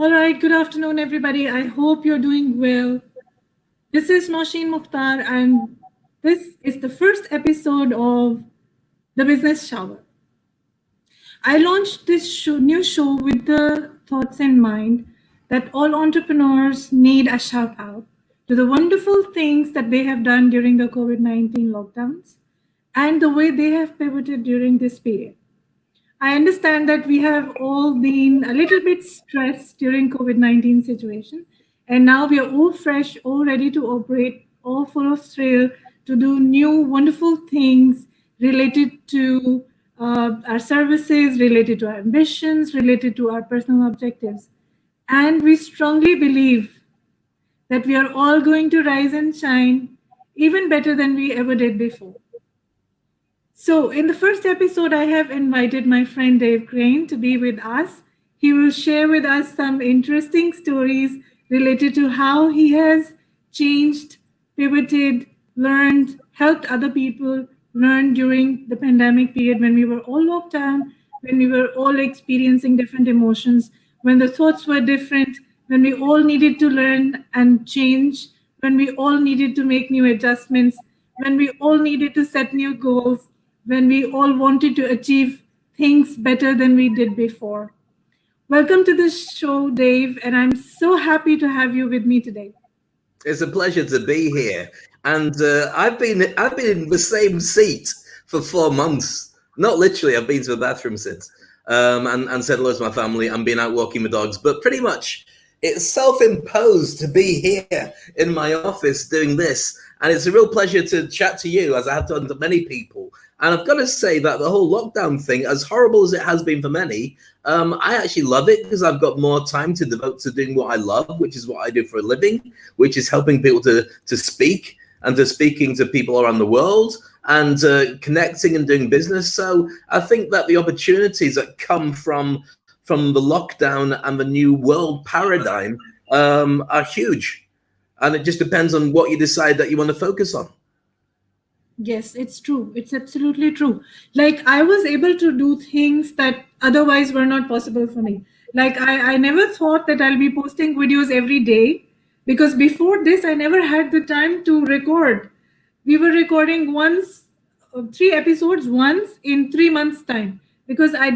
All right, good afternoon, everybody. I hope you're doing well. This is Nousheen Mukhtar, and this is the first episode of The Business Shower. I launched this new show with the thoughts in mind that all entrepreneurs need a shout out to the wonderful things that they have done during the COVID 19 lockdowns and the way they have pivoted during this period. I understand that we have all been a little bit stressed during COVID-19 situation, and now we are all fresh, all ready to operate, all full of thrill to do new wonderful things related to our services, related to our ambitions, related to our personal objectives. And we strongly believe that we are all going to rise and shine even better than we ever did before. So, in the first episode, I have invited my friend Dave Crane to be with us. He will share with us some interesting stories related to how he has changed, pivoted, learned, helped other people learn during the pandemic period when we were all locked down, when we were all experiencing different emotions, when the thoughts were different, when we all needed to learn and change, when we all needed to make new adjustments, when we all needed to set new goals, when we all wanted to achieve things better than we did before. Welcome to the show, Dave, and I'm so happy to have you with me today. It's a pleasure to be here, and I've been in the same seat for 4 months. Not literally, I've been to the bathroom since, and said hello to my family and been out walking the dogs. But pretty much, it's self-imposed to be here in my office doing this, and it's a real pleasure to chat to you, as I have done to many people. And I've got to say that the whole lockdown thing, as horrible as it has been for many, I actually love it because I've got more time to devote to doing what I love, which is what I do for a living, which is helping people to speak and to speaking to people around the world and connecting and doing business. So I think that the opportunities that come from the lockdown and the new world paradigm are huge. And it just depends on what you decide that you want to focus on. Yes, it's true. It's absolutely true. Like, I was able to do things that otherwise were not possible for me. Like, I never thought that I'll be posting videos every day because before this, I never had the time to record. We were recording three episodes once in 3 months' time because I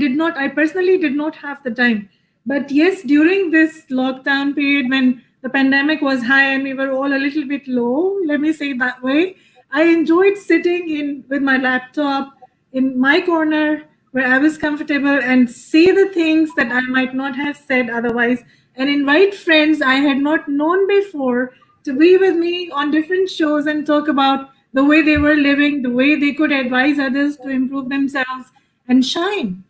personally did not have the time. But yes, during this lockdown period when the pandemic was high and we were all a little bit low, let me say it that way, I enjoyed sitting in with my laptop in my corner where I was comfortable and say the things that I might not have said otherwise and invite friends I had not known before to be with me on different shows and talk about the way they were living, the way they could advise others to improve themselves and shine.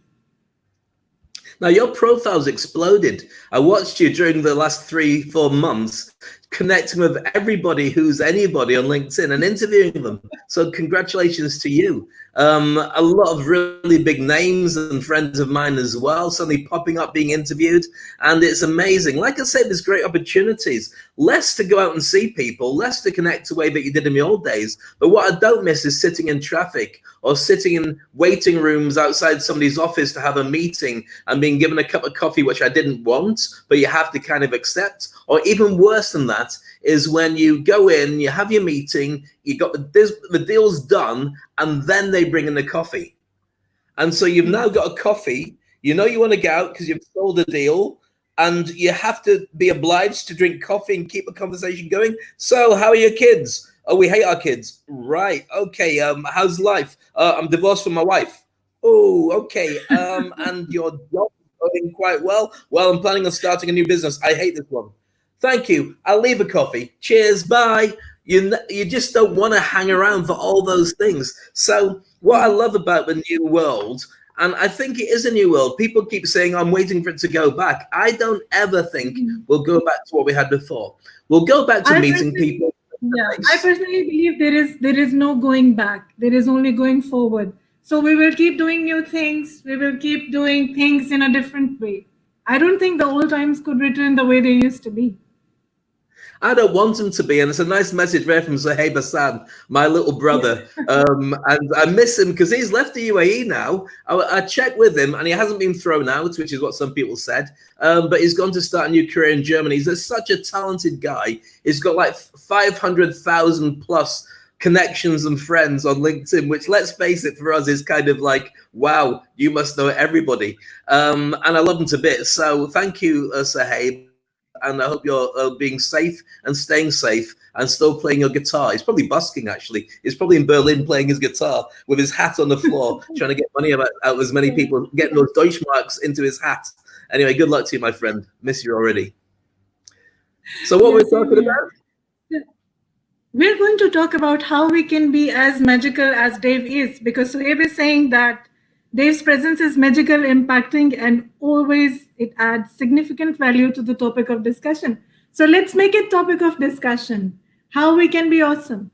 Now, your profile's exploded. I watched you during the last 3, 4 months, connecting with everybody who's anybody on LinkedIn and interviewing them. So congratulations to you. A lot of really big names and friends of mine as well, suddenly popping up, being interviewed. And it's amazing. Like I said, there's great opportunities. Less to go out and see people, less to connect the way that you did in the old days. But what I don't miss is sitting in traffic or sitting in waiting rooms outside somebody's office to have a meeting and being given a cup of coffee, which I didn't want, but you have to kind of accept. Or even worse than that is when you go in, you have your meeting, you got the deal's done, and then they bring in the coffee. And so you've now got a coffee, you know you want to get out because you've sold a deal, and you have to be obliged to drink coffee and keep the conversation going. So how are your kids? Oh, we hate our kids. Right. Okay. How's life? I'm divorced from my wife. Oh, okay. And your job is going quite well. Well, I'm planning on starting a new business. I hate this one. Thank you. I'll leave a coffee. Cheers. Bye. You just don't want to hang around for all those things. So what I love about the new world, and I think it is a new world. People keep saying, I'm waiting for it to go back. I don't ever think we'll go back to what we had before. We'll go back to I meeting personally, people. yeah, I personally believe there is no going back. There is only going forward. So we will keep doing new things. We will keep doing things in a different way. I don't think the old times could return the way they used to be. I don't want him to be, and it's a nice message there from Zaheb Hassan, my little Yeah. brother. And I miss him because he's left the UAE now. I checked with him, and he hasn't been thrown out, which is what some people said. But he's gone to start a new career in Germany. He's such a talented guy. He's got like 500,000 plus connections and friends on LinkedIn, which, let's face it, for us is kind of like, wow, you must know everybody. And I love him to bits. So thank you, Sahib. And I hope you're being safe and staying safe and still playing your guitar. He's probably busking, actually. He's probably in Berlin playing his guitar with his hat on the floor, trying to get money out of as many people, getting those Deutschmarks into his hat. Anyway, good luck to you, my friend. Miss you already. So what Yeah, we're same talking here. about? We're going to talk about how we can be as magical as Dave is, because Suhaib is saying that Dave's presence is magical, impacting, and always it adds significant value to the topic of discussion. So let's make it topic of discussion. How we can be awesome.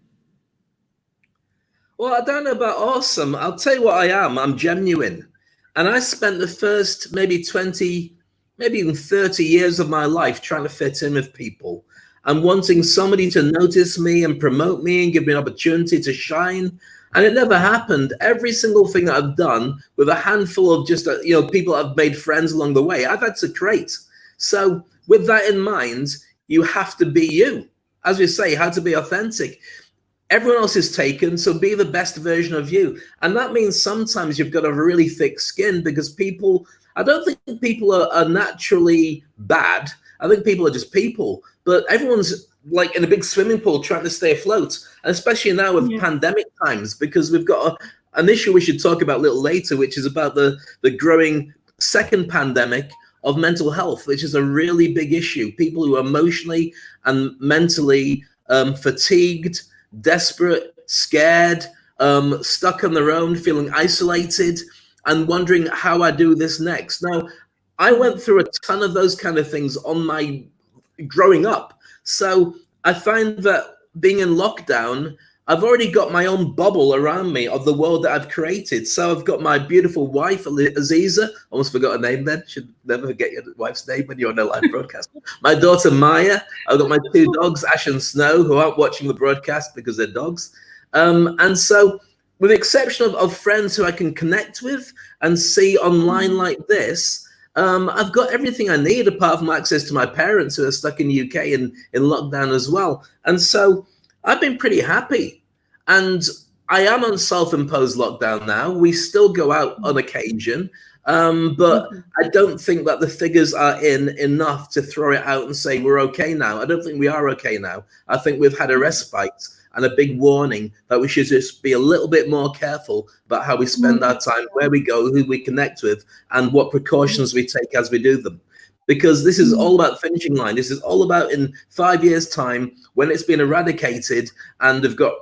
Well, I don't know about awesome. I'll tell you what I am. I'm genuine. And I spent the first maybe 20, maybe even 30 years of my life trying to fit in with people and wanting somebody to notice me and promote me and give me an opportunity to shine. And it never happened. Every single thing that I've done with a handful of just, people I've made friends along the way, I've had to create. So with that in mind, you have to be you. As we say, how to be authentic. Everyone else is taken, so be the best version of you. And that means sometimes you've got to have a really thick skin because people, I don't think people are naturally bad. I think people are just people, but everyone's like in a big swimming pool trying to stay afloat. And especially now with Yeah. pandemic times, because we've got an issue we should talk about a little later, which is about the growing second pandemic of mental health, which is a really big issue. People who are emotionally and mentally fatigued, desperate, scared, stuck on their own, feeling isolated, and wondering how I do this next. Now, I went through a ton of those kind of things on my growing up. So I find that being in lockdown, I've already got my own bubble around me of the world that I've created. So I've got my beautiful wife, Aziza. Almost forgot her name then. Should never forget your wife's name when you're on a live broadcast. My daughter, Maya. I've got my two dogs, Ash and Snow, who aren't watching the broadcast because they're dogs. And so, with the exception of friends who I can connect with and see online like this, I've got everything I need apart from access to my parents who are stuck in the UK and in lockdown as well. And so I've been pretty happy. And I am on self-imposed lockdown now. We still go out on occasion, but I don't think that the figures are in enough to throw it out and say we're okay now. I don't think we are okay now. I think we've had a respite and a big warning that we should just be a little bit more careful about how we spend our time, where we go, who we connect with, and what precautions we take as we do them. Because this is all about finishing line. This is all about in 5 years' time when it's been eradicated and they've got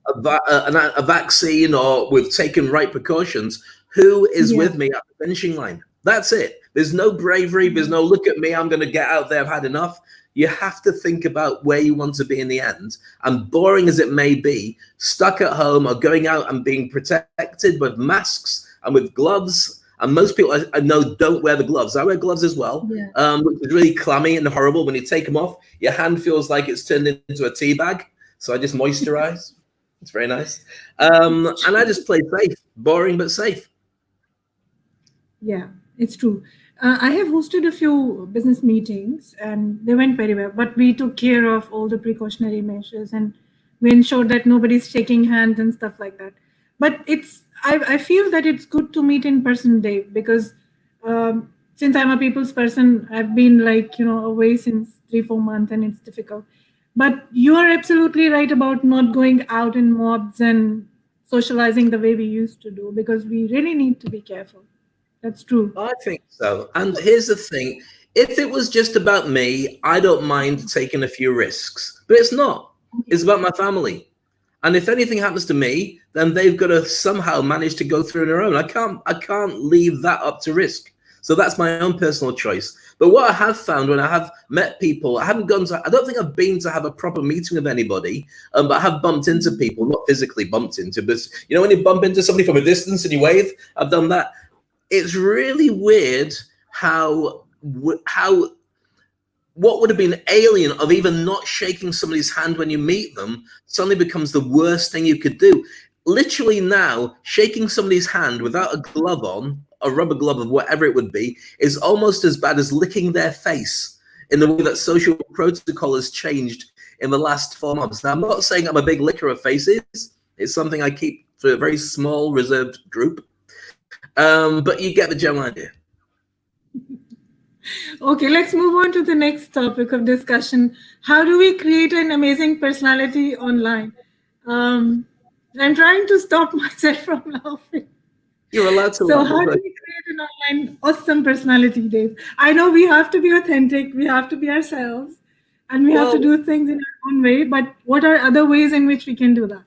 a vaccine or we've taken right precautions, who is with me at the finishing line? That's it. There's no bravery. There's no look at me. I'm going to get out there. I've had enough. You have to think about where you want to be in the end. And boring as it may be, stuck at home or going out and being protected with masks and with gloves. And most people I know don't wear the gloves. I wear gloves as well, which is really clammy and horrible. When you take them off, your hand feels like it's turned into a tea bag. So I just moisturize. It's very nice. And I just play safe, boring but safe. Yeah, it's true. I have hosted a few business meetings and they went very well, but we took care of all the precautionary measures and we ensured that nobody's shaking hands and stuff like that. But I feel that it's good to meet in person, Dave, because since I'm a people's person, I've been away since 3-4 months and it's difficult. But you are absolutely right about not going out in mobs and socializing the way we used to do, because we really need to be careful. That's true. I think so. And here's the thing. If it was just about me, I don't mind taking a few risks. But it's not. It's about my family. And if anything happens to me, then they've got to somehow manage to go through on their own. I can't leave that up to risk. So that's my own personal choice. But what I have found when I have met people, I don't think I've been to have a proper meeting with anybody, but I have bumped into people, not physically bumped into, but when you bump into somebody from a distance and you wave, I've done that. It's really weird how what would have been alien of even not shaking somebody's hand when you meet them suddenly becomes the worst thing you could do. Literally now, shaking somebody's hand without a glove on, a rubber glove of whatever it would be, is almost as bad as licking their face in the way that social protocol has changed in the last 4 months. Now, I'm not saying I'm a big licker of faces. It's something I keep for a very small, reserved group. But you get the general idea. Okay, let's move on to the next topic of discussion. How do we create an amazing personality online? I'm trying to stop myself from laughing. You're allowed to So, laugh. how do we create an online awesome personality, Dave? I know we have to be authentic, we have to be ourselves, and we have to Well, do things in our own way. But what are other ways in which we can do that?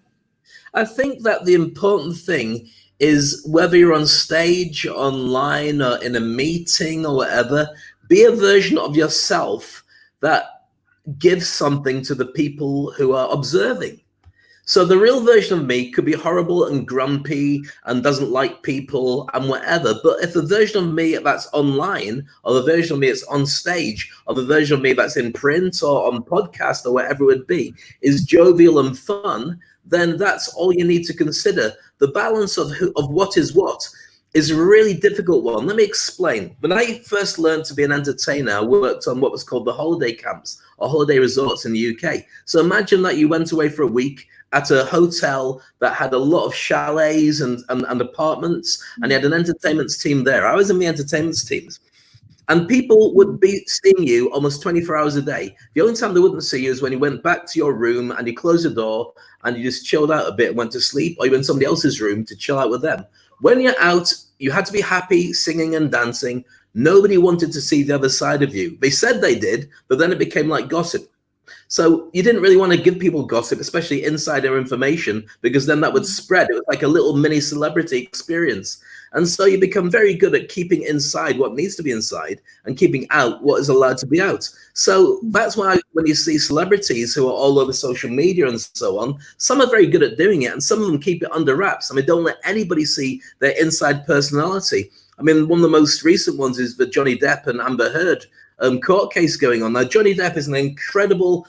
I think that the important thing is whether you're on stage, online, or in a meeting or whatever, be a version of yourself that gives something to the people who are observing. So the real version of me could be horrible and grumpy and doesn't like people and whatever. But if the version of me that's online, or the version of me that's on stage, or the version of me that's in print or on podcast or whatever it would be, is jovial and fun, then that's all you need to consider. The balance of what is a really difficult one. Let me explain. When I first learned to be an entertainer, I worked on what was called the holiday camps or holiday resorts in the UK. So imagine that you went away for a week at a hotel that had a lot of chalets and apartments, and you had an entertainment team there. I was in the entertainment teams. And people would be seeing you almost 24 hours a day. The only time they wouldn't see you is when you went back to your room and you closed the door and you just chilled out a bit and went to sleep, or you went to somebody else's room to chill out with them. When you're out, you had to be happy, singing and dancing. Nobody wanted to see the other side of you. They said they did, but then it became like gossip. So you didn't really want to give people gossip, especially insider information, because then that would spread. It was like a little mini celebrity experience. And so you become very good at keeping inside what needs to be inside and keeping out what is allowed to be out. So that's why when you see celebrities who are all over social media and so on, some are very good at doing it and some of them keep it under wraps. I mean, don't let anybody see their inside personality. I mean, one of the most recent ones is the Johnny Depp and Amber Heard court case going on. Now, Johnny Depp is an incredible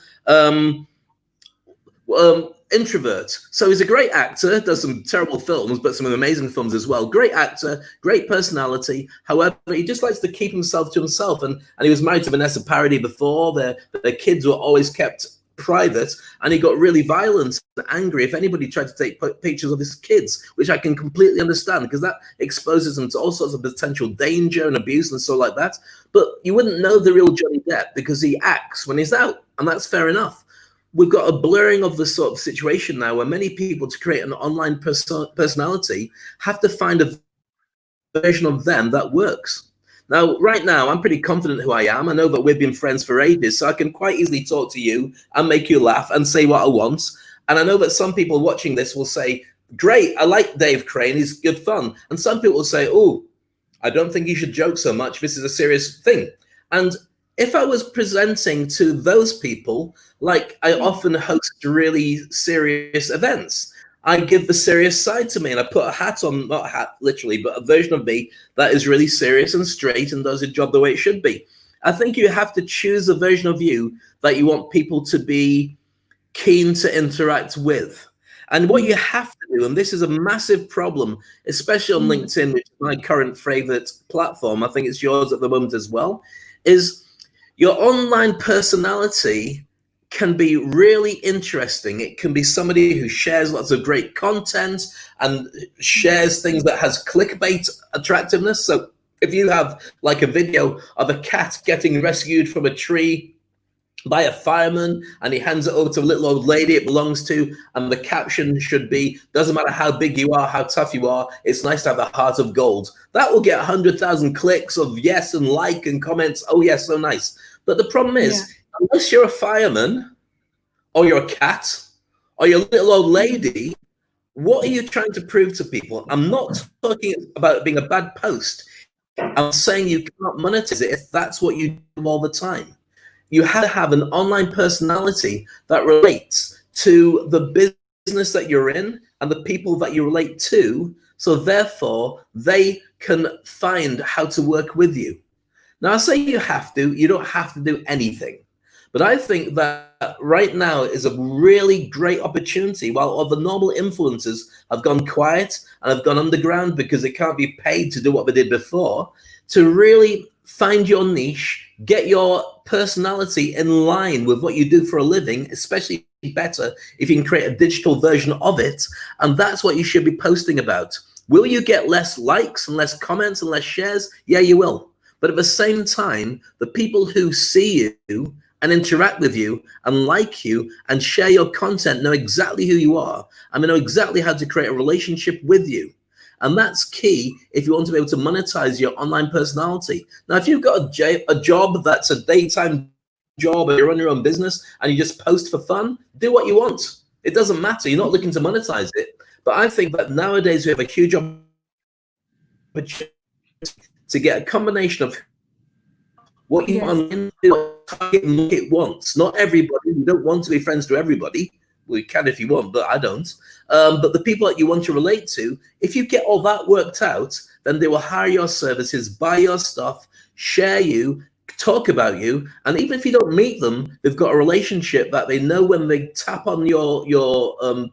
introvert. So he's a great actor, does some terrible films, but some amazing films as well. Great actor, great personality. However, he just likes to keep himself to himself. And he was married to Vanessa Paradis before. Their kids were always kept private, and he got really violent and angry if anybody tried to take pictures of his kids, which I can completely understand because that exposes them to all sorts of potential danger and abuse and so like that. But you wouldn't know the real Johnny Depp because he acts when he's out, and that's fair enough. We've got a blurring of the sort of situation now where many people, to create an online personality, have to find a version of them that works. Now, right now, I'm pretty confident who I am. I know that we've been friends for ages, so I can quite easily talk to you and make you laugh and say what I want. And I know that some people watching this will say, great, I like Dave Crane, he's good fun. And some people will say, oh, I don't think you should joke so much. This is a serious thing. And if I was presenting to those people, like I often host really serious events, I give the serious side to me and I put a hat on, not a hat literally, but a version of me that is really serious and straight and does a job the way it should be. I think you have to choose a version of you that you want people to be keen to interact with. And what you have to do, and this is a massive problem, especially on LinkedIn, which is my current favorite platform, I think it's yours at the moment as well, is your online personality can be really interesting. It can be somebody who shares lots of great content and shares things that has clickbait attractiveness. So if you have like a video of a cat getting rescued from a tree by a fireman and he hands it over to a little old lady it belongs to, and the caption should be, doesn't matter how big you are, how tough you are, it's nice to have a heart of gold. That will get 100,000 clicks of yes and like and comments. Oh yes, so nice. But the problem is, unless you're a fireman or you're a cat or you're a little old lady, what are you trying to prove to people? I'm not talking about it being a bad post. I'm saying you cannot monetize it if that's what you do all the time. You have to have an online personality that relates to the business that you're in and the people that you relate to. So therefore, they can find how to work with you. Now, I say you have to, you don't have to do anything. But I think that right now is a really great opportunity while all the normal influencers have gone quiet and have gone underground because they can't be paid to do what they did before, to really find your niche, get your personality in line with what you do for a living, especially better if you can create a digital version of it. And that's what you should be posting about. Will you get less likes and less comments and less shares? Yeah, you will. But at the same time, the people who see you and interact with you and like you and share your content know exactly who you are and they know exactly how to create a relationship with you. And that's key if you want to be able to monetize your online personality. Now, if you've got a job that's a daytime job and you run your own business and you just post for fun, do what you want. It doesn't matter. You're not looking to monetize it. But I think that nowadays we have a huge opportunity to get a combination of what you Yes. online do, what target market wants. Not everybody. You don't want to be friends to everybody. Well, you can if you want, but I don't. But the people that you want to relate to, if you get all that worked out, then they will hire your services, buy your stuff, share you, talk about you, and even if you don't meet them, they've got a relationship that they know when they tap on your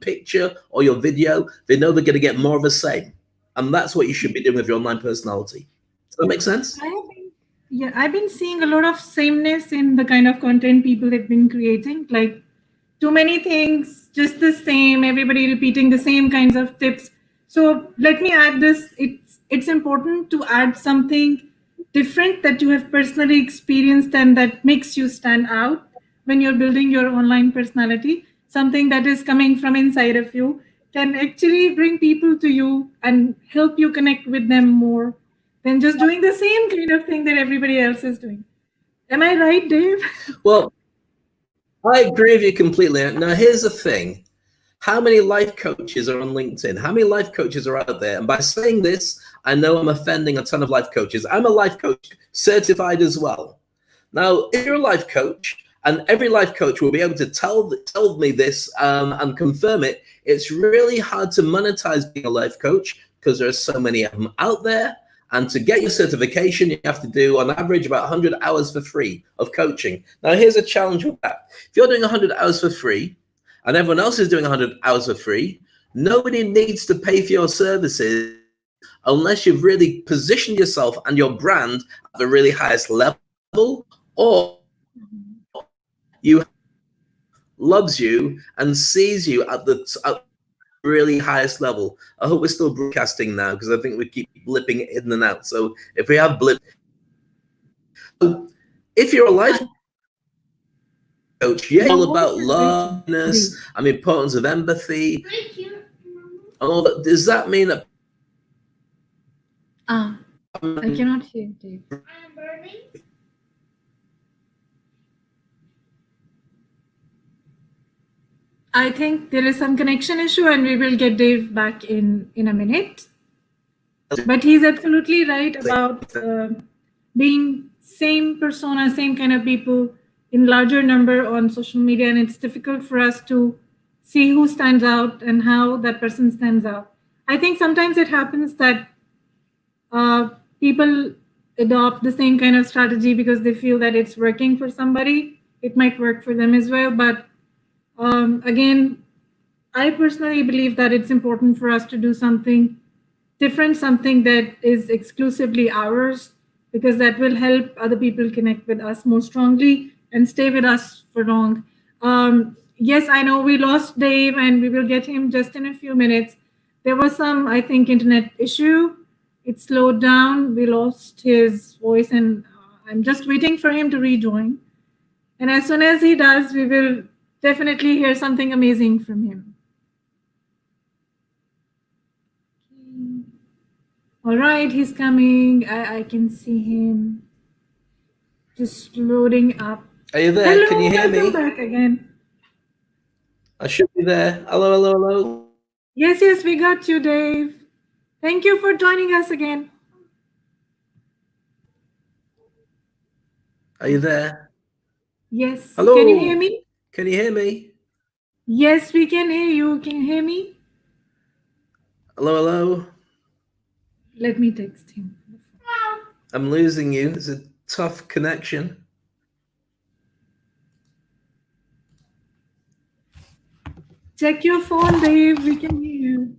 picture or your video, they know they're going to get more of the same. And that's what you should be doing with your online personality. Does that make sense? I have been, yeah, I've been seeing a lot of sameness in the kind of content people have been creating. Like too many things, just the same, everybody repeating the same kinds of tips. So let me add this. It's important to add something different that you have personally experienced and that makes you stand out when you're building your online personality. Something that is coming from inside of you can actually bring people to you and help you connect with them more than just doing the same kind of thing that everybody else is doing. Am I right, Dave? Well, I agree with you completely. Now, here's the thing. How many life coaches are on LinkedIn? How many life coaches are out there? And by saying this, I know I'm offending a ton of life coaches. I'm a life coach certified as well. Now, if you're a life coach, and every life coach will be able to tell me this and confirm it, it's really hard to monetize being a life coach because there are so many of them out there. And to get your certification, you have to do on average about 100 hours for free of coaching. Now, here's a challenge with that. If you're doing 100 hours for free and everyone else is doing 100 hours for free, nobody needs to pay for your services unless you've really positioned yourself and your brand at the really highest level, or you loves you and sees you at the really highest level. I hope we're still broadcasting now because I think we keep blipping in and out. So if we have blip, so if you're a life coach, yeah, Your all voice about is breaking, loveness Dave. and the importance of empathy and all that. Does that mean that Ah, I cannot hear Dave. I think there is some connection issue, and we will get Dave back in a minute. But he's absolutely right about being same persona, same kind of people in larger number on social media, and it's difficult for us to see who stands out and how that person stands out. I think sometimes it happens that people adopt the same kind of strategy because they feel that it's working for somebody. It might work for them as well, but again, I personally believe that it's important for us to do something different, something that is exclusively ours, because that will help other people connect with us more strongly and stay with us for long. Yes, I know we lost Dave and we will get him just in a few minutes. There was some, I think, internet issue. It slowed down. We lost his voice, and I'm just waiting for him to rejoin. And as soon as he does, we will definitely hear something amazing from him. All right, he's coming. I can see him just loading up. are you there? Can you Hello, hear welcome me? back again. I should be there. Hello, hello, hello. Yes, yes, we got you, Dave. Thank you for joining us again. Are you there? Yes, can you hear Hello. me? Can you hear me? Yes, we can hear you. Can you hear me? Hello, hello. Let me text him. I'm losing you. Is it Tough connection. Check your phone, Dave. We can hear you.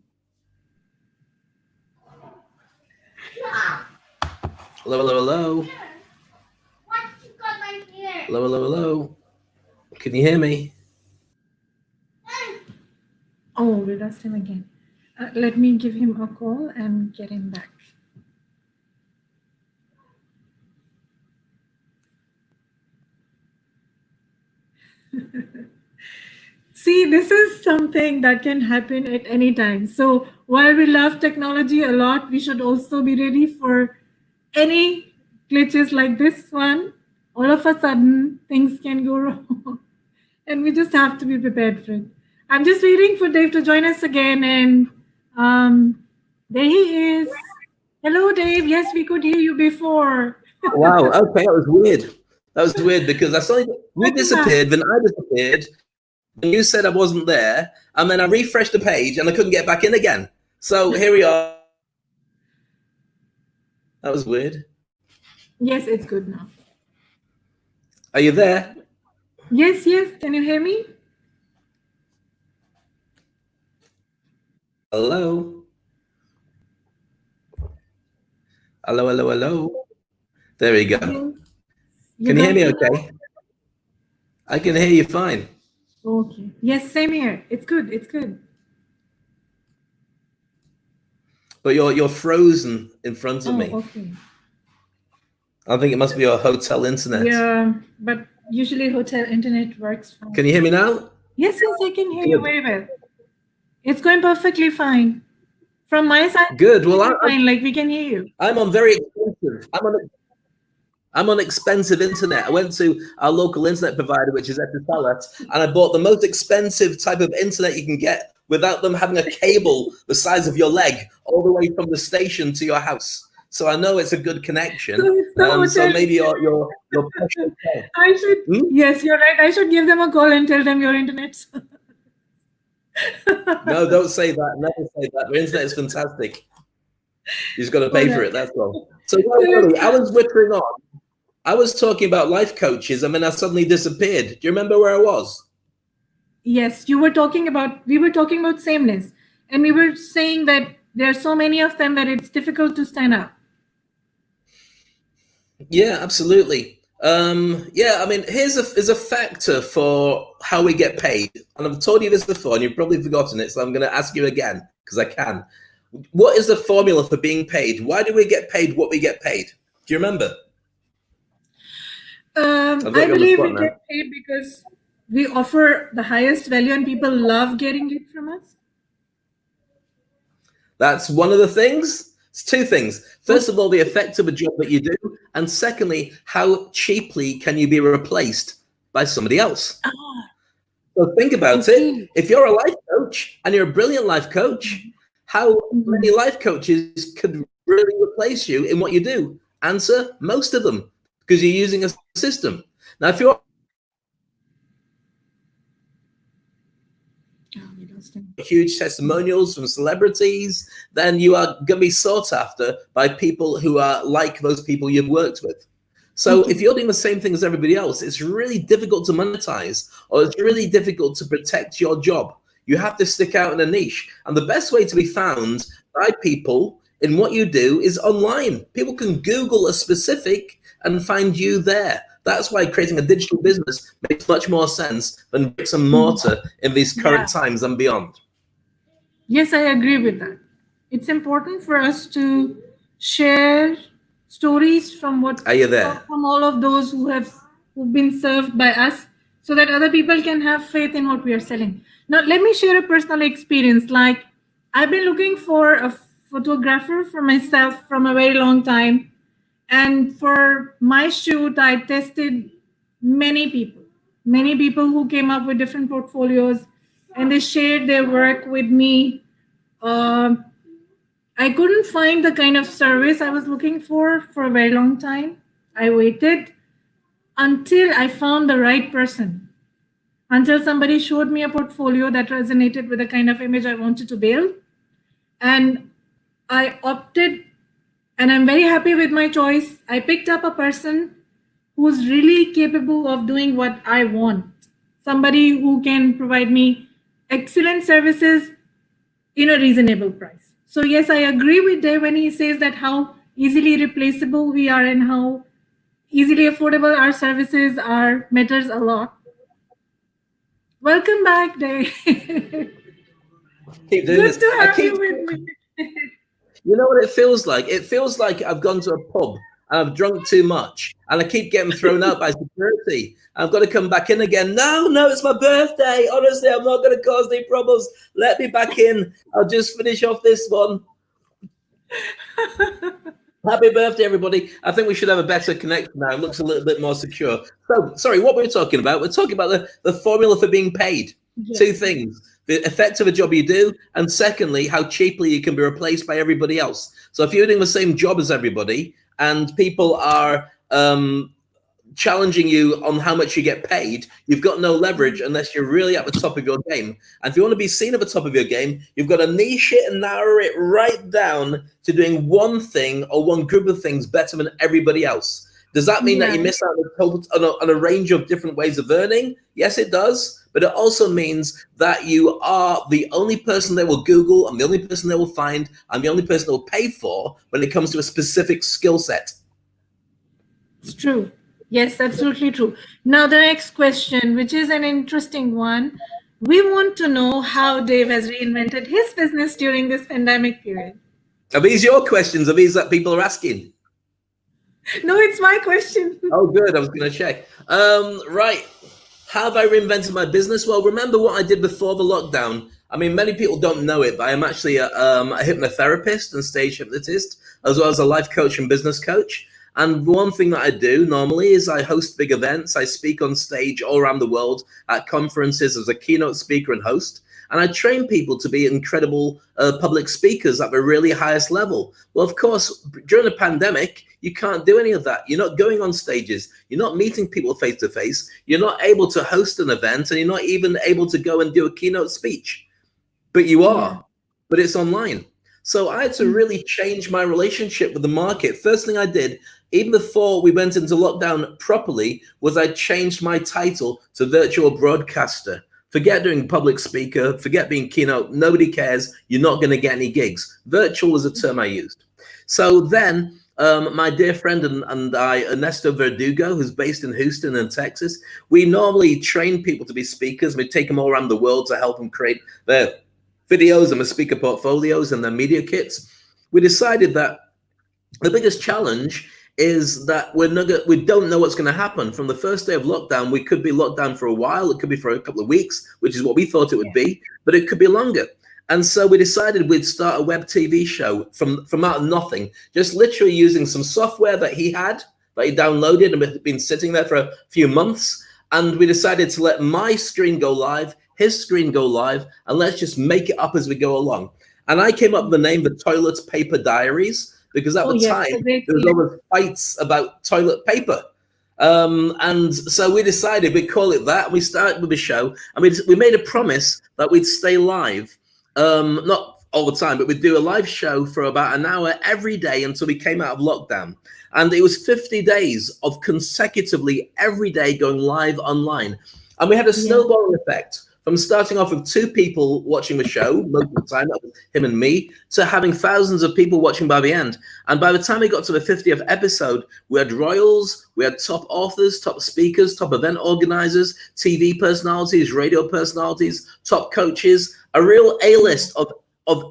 Hello, hello, hello. Hello, hello, hello. Can you hear me? Oh, we lost him again. Let me give him a call and get him back. See, this is something that can happen at any time. So while we love technology a lot, we should also be ready for any glitches like this one. All of a sudden, things can go wrong. And we just have to be prepared for it. I'm just waiting for Dave to join us again. And there he is. Hello, Dave. Yes, we could hear you before. Wow. Okay, that was weird. That was weird because I saw you disappeared, then I disappeared. Then you said I wasn't there, and then I refreshed the page and I couldn't get back in again. So here we are. That was weird. Yes, it's good now. Are you there? Yes, yes. Can you hear me? Hello. Hello, hello, hello. There we go. Can you hear me okay? I can hear you fine. Okay. Yes, same here. It's good. It's good. But you're frozen in front of me. Okay. I think it must be your hotel internet. Yeah, but usually hotel internet works fine. Can you hear me now? Yes, yes, I can hear you very well. It's going perfectly fine. From my side, good. Well, fine. Like we can hear you. I'm on very expensive. I'm on expensive internet. I went to our local internet provider, which is Etisalat, and I bought the most expensive type of internet you can get without them having a cable the size of your leg all the way from the station to your house. So I know it's a good connection. So maybe your I should. Yes, you're right. I should give them a call and tell them your internet. No, don't say that. Never say that. The internet is fantastic. You just got to pay for it. That's all. So I was whittering on. I was talking about life coaches, and then I suddenly disappeared. Do you remember where I was? Yes, we were talking about sameness, and we were saying that there are so many of them that it's difficult to stand up. Yeah, absolutely. Yeah, I mean, here's a factor for how we get paid, and I've told you this before, and you've probably forgotten it, so I'm going to ask you again because I can. What is the formula for being paid? Why do we get paid what we get paid? Do you remember? I believe we get paid because we offer the highest value and people love getting it from us. That's one of the things. It's two things. First of all, the effect of a job that you do. And secondly, how cheaply can you be replaced by somebody else? So think about it. If you're a life coach and you're a brilliant life coach, how many life coaches could really replace you in what you do? Answer, most of them, because you're using a system. Now, if you're huge testimonials from celebrities, then you are going to be sought after by people who are like those people you've worked with. So if you're doing the same thing as everybody else, it's really difficult to monetize, or it's really difficult to protect your job. You have to stick out in a niche. And the best way to be found by people in what you do is online. People can Google a specific and find you there. That's why creating a digital business makes much more sense than bricks and mortar in these current times and beyond. Yes, I agree with that. It's important for us to share stories from from all of those who've been served by us, so that other people can have faith in what we are selling. Now, let me share a personal experience. Like, I've been looking for a photographer for myself from a very long time. And for my shoot, I tested many people who came up with different portfolios, and they shared their work with me. I couldn't find the kind of service I was looking for a very long time. I waited until I found the right person, until somebody showed me a portfolio that resonated with the kind of image I wanted to build. And I opted, and I'm very happy with my choice. I picked up a person who's really capable of doing what I want. Somebody who can provide me excellent services in a reasonable price. So yes, I agree with Dave when he says that how easily replaceable we are and how easily affordable our services are matters a lot. Welcome back, Dave. Keep doing Good this. to I have keep you with me. You know what it feels like? It feels like I've gone to a pub and I've drunk too much and I keep getting thrown out by security. I've got to come back in again. No, no, it's my birthday. Honestly, I'm not going to cause any problems. Let me back in. I'll just finish off this one. Happy birthday, everybody. I think we should have a better connection now. It looks a little bit more secure. So, sorry, what we're talking about? We're talking about the formula for being paid. Yes. Two things: the effect of a job you do, and secondly, how cheaply you can be replaced by everybody else. So if you're doing the same job as everybody and people are challenging you on how much you get paid, you've got no leverage unless you're really at the top of your game. And if you want to be seen at the top of your game, you've got to niche it and narrow it right down to doing one thing or one group of things better than everybody else. Does that mean that you miss out on a range of different ways of earning? Yes, it does. But it also means that you are the only person they will Google and the only person they will find and the only person they will pay for when it comes to a specific skill set. It's true. Yes, absolutely true. Now, the next question, which is an interesting one. We want to know how Dave has reinvented his business during this pandemic period. Are these your questions? Are these that people are asking? No, it's my question. Oh, good. I was going to check. Right. How have I reinvented my business? Well, remember what I did before the lockdown. I mean, many people don't know it, but I'm actually a hypnotherapist and stage hypnotist, as well as a life coach and business coach. And one thing that I do normally is I host big events. I speak on stage all around the world at conferences as a keynote speaker and host. And I train people to be incredible public speakers at the really highest level. Well, of course, during the pandemic, you can't do any of that. You're not going on stages. You're not meeting people face to face. You're not able to host an event, and you're not even able to go and do a keynote speech. But you are, but it's online. So I had to really change my relationship with the market. First thing I did, even before we went into lockdown properly, was I changed my title to virtual broadcaster. Forget doing public speaker, forget being keynote. Nobody cares. You're not going to get any gigs. Virtual was a term I used. So then my dear friend and I, Ernesto Verdugo, who's based in Houston in Texas, we normally train people to be speakers. We take them all around the world to help them create their videos and their speaker portfolios and their media kits. We decided that the biggest challenge is that we don't know what's going to happen. From the first day of lockdown, we could be locked down for a while. It could be for a couple of weeks, which is what we thought it would be, but it could be longer. And so we decided we'd start a web TV show from out of nothing, just literally using some software that he downloaded and had been sitting there for a few months. And we decided to let my screen go live, his screen go live, and let's just make it up as we go along. And I came up with the name The Toilet Paper Diaries, because at the time, there was always fights about toilet paper. And so we decided we'd call it that. We started with a show, and we made a promise that we'd stay live, not all the time, but we'd do a live show for about an hour every day until we came out of lockdown. And it was 50 days of consecutively every day going live online. And we had a snowballing effect. From starting off with 2 people watching the show, most of the time, that was him and me, to having thousands of people watching by the end. And by the time we got to the 50th episode, we had royals, we had top authors, top speakers, top event organizers, TV personalities, radio personalities, top coaches, a real A-list of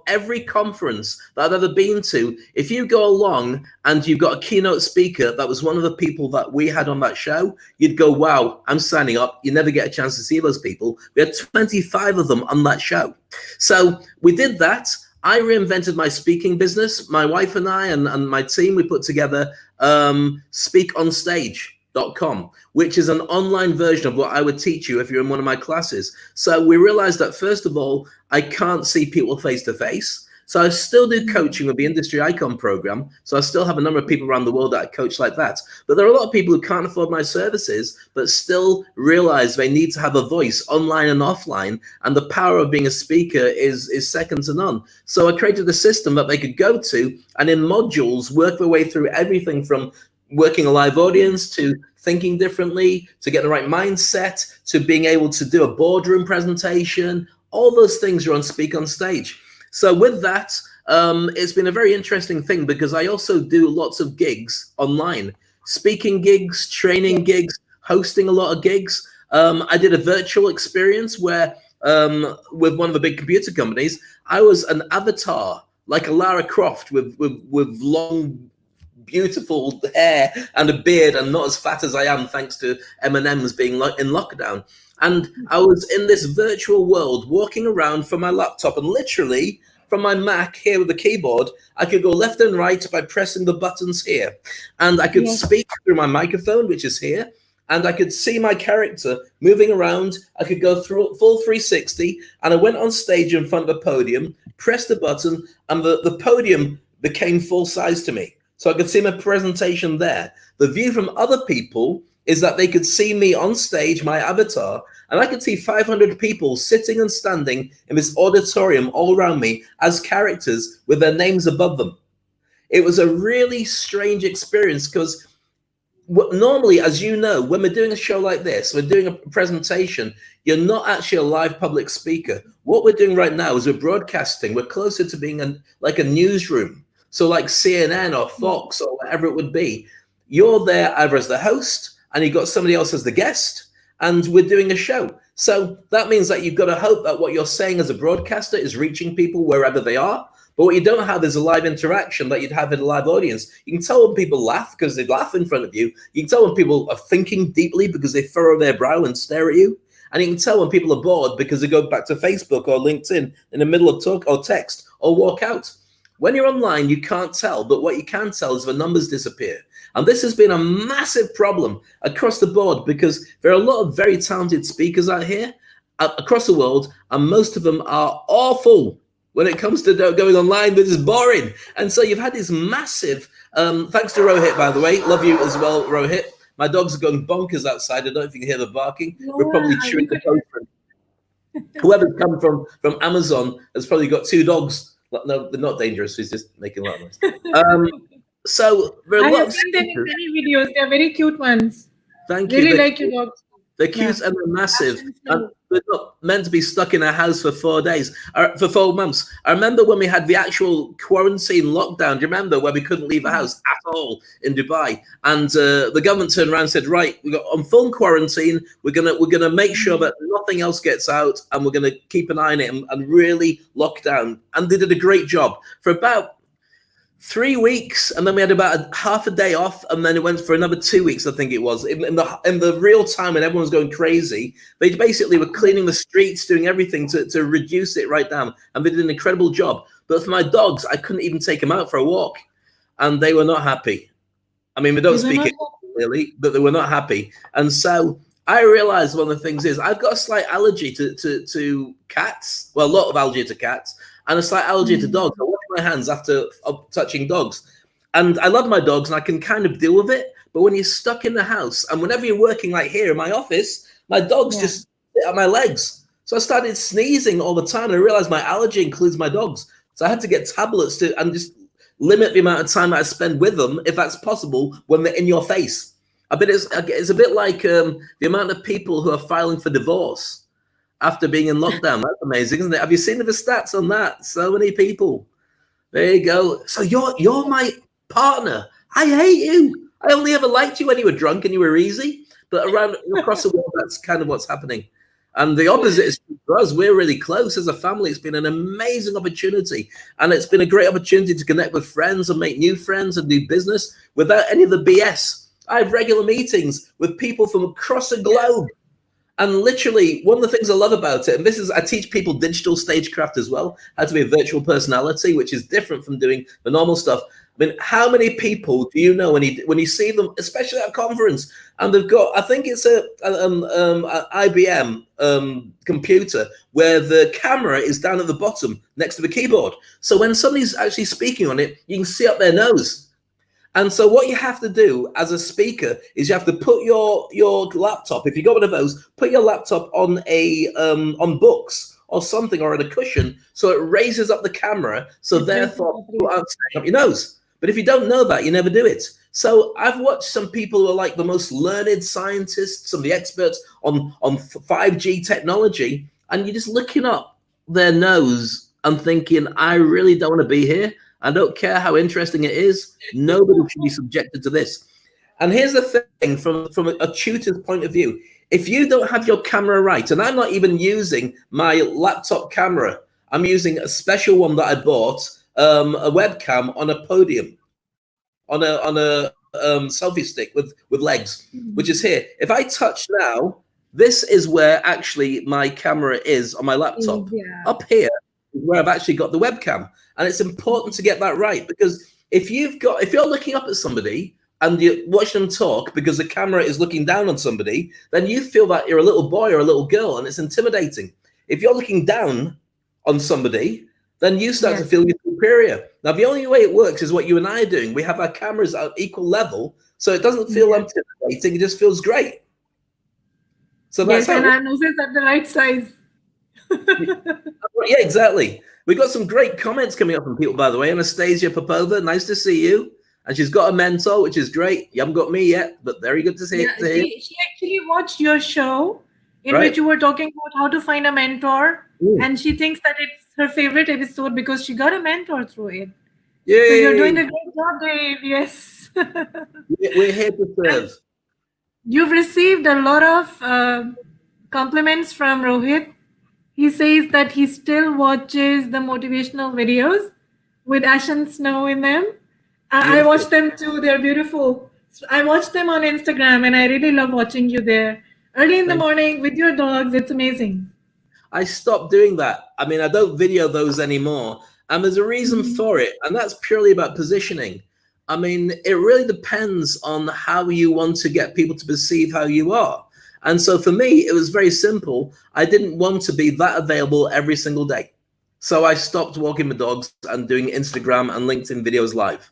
every conference that I've ever been to. If you go along and you've got a keynote speaker that was one of the people that we had on that show, you'd go, wow, I'm signing up. You never get a chance to see those people. We had 25 of them on that show. So we did that. I reinvented my speaking business. My wife and I and my team, we put together speakonstage.com, which is an online version of what I would teach you if you're in one of my classes. So we realized that, first of all, I can't see people face to face. So I still do coaching with the Industry Icon program. So I still have a number of people around the world that I coach like that. But there are a lot of people who can't afford my services, but still realize they need to have a voice online and offline. And the power of being a speaker is second to none. So I created a system that they could go to and in modules work their way through everything from working a live audience to thinking differently, to get the right mindset, to being able to do a boardroom presentation. All those things are on speak on stage. So with that, it's been a very interesting thing because I also do lots of gigs online, speaking gigs, training gigs, hosting a lot of gigs. I did a virtual experience where with one of the big computer companies, I was an avatar, like a Lara Croft with long, beautiful hair and a beard, and not as fat as I am thanks to M&M's being in lockdown. And I was in this virtual world, walking around from my laptop, and literally from my Mac here with the keyboard, I could go left and right by pressing the buttons here, and I could speak through my microphone, which is here. And I could see my character moving around. I could go through full 360, and I went on stage in front of a podium, pressed the button, and the podium became full size to me. So I could see my presentation there. The view from other people is that they could see me on stage, my avatar, and I could see 500 people sitting and standing in this auditorium all around me as characters with their names above them. It was a really strange experience because normally, as you know, when we're doing a show like this, we're doing a presentation, you're not actually a live public speaker. What we're doing right now is we're broadcasting. We're closer to being like a newsroom. So like CNN or Fox or whatever it would be. You're there either as the host and you've got somebody else as the guest, and we're doing a show. So that means that you've got to hope that what you're saying as a broadcaster is reaching people wherever they are. But what you don't have is a live interaction that you'd have in a live audience. You can tell when people laugh because they laugh in front of you. You can tell when people are thinking deeply because they furrow their brow and stare at you. And you can tell when people are bored because they go back to Facebook or LinkedIn in the middle of talk or text or walk out. When you're online, you can't tell, but what you can tell is the numbers disappear. And this has been a massive problem across the board because there are a lot of very talented speakers out here across the world, and most of them are awful when it comes to going online. This is boring. And so you've had this massive, thanks to Rohit, by the way, love you as well, Rohit. My dogs are going bonkers outside. I don't know if you can hear the barking. We're probably chewing the postman. Whoever's come from Amazon has probably got two dogs. No, they're not dangerous. He's just making a lot of noise. So there are I have lots seen them in many videos. They're very cute ones. Thank you. Really like your dogs. They're cute and they're massive. And they're not meant to be stuck in a house for 4 days, or for 4 months. I remember when we had the actual quarantine lockdown. Do you remember where we couldn't leave the house at all in Dubai? And the government turned around and said, right, we got on full quarantine. We're gonna make sure that nothing else gets out, and we're gonna keep an eye on it and really lock down. And they did a great job for about 3 weeks, and then we had about half a day off, and then it went for another 2 weeks, I think it was. In the real time when everyone was going crazy, they basically were cleaning the streets, doing everything to reduce it right down, and they did an incredible job. But for my dogs, I couldn't even take them out for a walk, and they were not happy. I mean, we don't speak it really, but they were not happy. And so I realized one of the things is I've got a slight allergy to cats, well, a lot of allergy to cats, and a slight allergy to dogs. I wash my hands after touching dogs. And I love my dogs and I can kind of deal with it. But when you're stuck in the house, and whenever you're working like here in my office, my dogs just sit on my legs. So I started sneezing all the time, and I realized my allergy includes my dogs. So I had to get tablets and just limit the amount of time I spend with them, if that's possible, when they're in your face. It's a bit like the amount of people who are filing for divorce after being in lockdown. That's amazing, isn't it? Have you seen the stats on that? So many people. There you go. So you're my partner. I hate you. I only ever liked you when you were drunk and you were easy. But across the world, that's kind of what's happening. And the opposite is for us. We're really close as a family. It's been an amazing opportunity. And it's been a great opportunity to connect with friends and make new friends and do business without any of the BS. I have regular meetings with people from across the globe. And literally, one of the things I love about it, and I teach people digital stagecraft as well, how to be a virtual personality, which is different from doing the normal stuff. I mean, how many people do you know when you see them, especially at a conference, and they've got, I think it's a IBM computer where the camera is down at the bottom next to the keyboard. So when somebody's actually speaking on it, you can see up their nose. And so what you have to do as a speaker is you have to put your laptop, if you got one of those, put your laptop on on books or something, or on a cushion, so it raises up the camera, so therefore people aren't staring up your nose. But if you don't know that, you never do it. So I've watched some people who are like the most learned scientists, some of the experts on 5G technology, and you're just looking up their nose and thinking, I really don't want to be here. I don't care how interesting it is. Nobody should be subjected to this. And here's the thing, from a tutor's point of view, if you don't have your camera right, and I'm not even using my laptop camera, I'm using a special one that I bought, a webcam on a podium, on a selfie stick with legs, which is here. If I touch now, this is where actually my camera is on my laptop. Yeah. Up here is where I've actually got the webcam, and it's important to get that right, because if you're looking up at somebody and you watch them talk because the camera is looking down on somebody, then you feel that you're a little boy or a little girl, and it's intimidating. If you're looking down on somebody, then you start to feel you're superior. Now, the only way it works is what you and I are doing. We have our cameras at equal level, so it doesn't feel intimidating. It just feels great. So that's and our noses at the right size. Yeah, exactly. We got some great comments coming up from people, by the way. Anastasia Popova, nice to see you. And she's got a mentor, which is great. You haven't got me yet, but very good to see you. She actually watched your show in which you were talking about how to find a mentor. And she thinks that it's her favorite episode because she got a mentor through it. Yeah. So you're doing a great job, Dave. Yes. We're here to serve. You've received a lot of compliments from Rohit. He says that he still watches the motivational videos with ash and snow in them. I watch them too. They're beautiful. I watch them on Instagram, and I really love watching you there. Early in the morning with your dogs. It's amazing. I stopped doing that. I mean, I don't video those anymore. And there's a reason for it. And that's purely about positioning. I mean, it really depends on how you want to get people to perceive how you are. And so for me, it was very simple. I didn't want to be that available every single day. So I stopped walking my dogs and doing Instagram and LinkedIn videos live.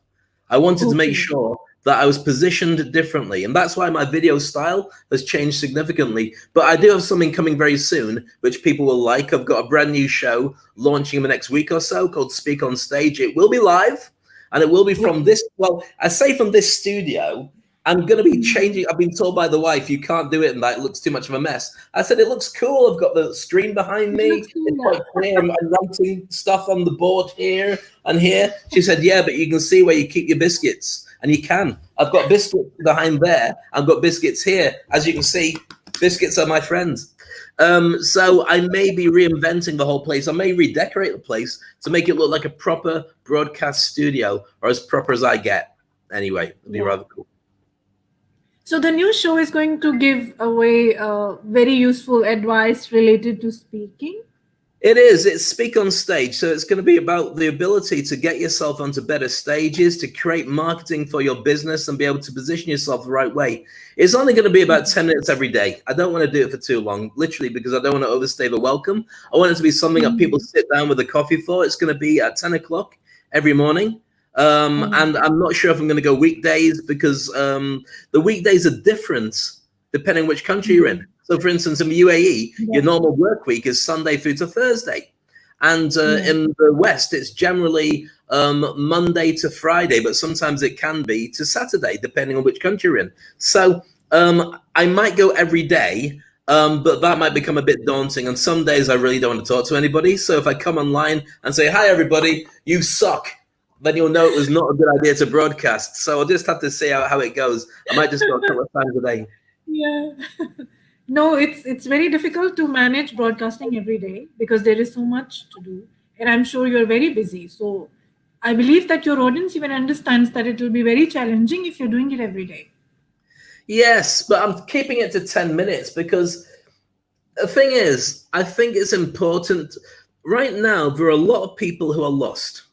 I wanted to make sure that I was positioned differently. And that's why my video style has changed significantly. But I do have something coming very soon, which people will like. I've got a brand new show launching in the next week or so called Speak on Stage. It will be live, and it will be from this, well, I say from this studio. I'm going to be changing. I've been told by the wife, you can't do it, and that looks too much of a mess. I said, it looks cool. I've got the screen behind me. It's quite clear. I'm writing stuff on the board here and here. She said, yeah, but you can see where you keep your biscuits. And you can. I've got biscuits behind there. I've got biscuits here. As you can see, biscuits are my friends. So I may be reinventing the whole place. I may redecorate the place to make it look like a proper broadcast studio, or as proper as I get. Anyway, it'd be rather cool. So the new show is going to give away very useful advice related to speaking. It is. It's Speak on Stage. So it's going to be about the ability to get yourself onto better stages, to create marketing for your business and be able to position yourself the right way. It's only going to be about 10 minutes every day. I don't want to do it for too long, literally, because I don't want to overstay the welcome. I want it to be something that people sit down with a coffee for. It's going to be at 10 o'clock every morning. And I'm not sure if I'm going to go weekdays, because the weekdays are different depending which country you're in. So, for instance, in the UAE, your normal work week is Sunday through to Thursday. And in the West, it's generally Monday to Friday, but sometimes it can be to Saturday, depending on which country you're in. So I might go every day, but that might become a bit daunting. And some days I really don't want to talk to anybody. So if I come online and say, hi, everybody, you suck, then you'll know it was not a good idea to broadcast. So I'll just have to see how it goes. I might just go a couple of times a day. Yeah. No, it's very difficult to manage broadcasting every day because there is so much to do. And I'm sure you're very busy. So I believe that your audience even understands that it will be very challenging if you're doing it every day. Yes, but I'm keeping it to 10 minutes because the thing is, I think it's important. Right now, there are a lot of people who are lost.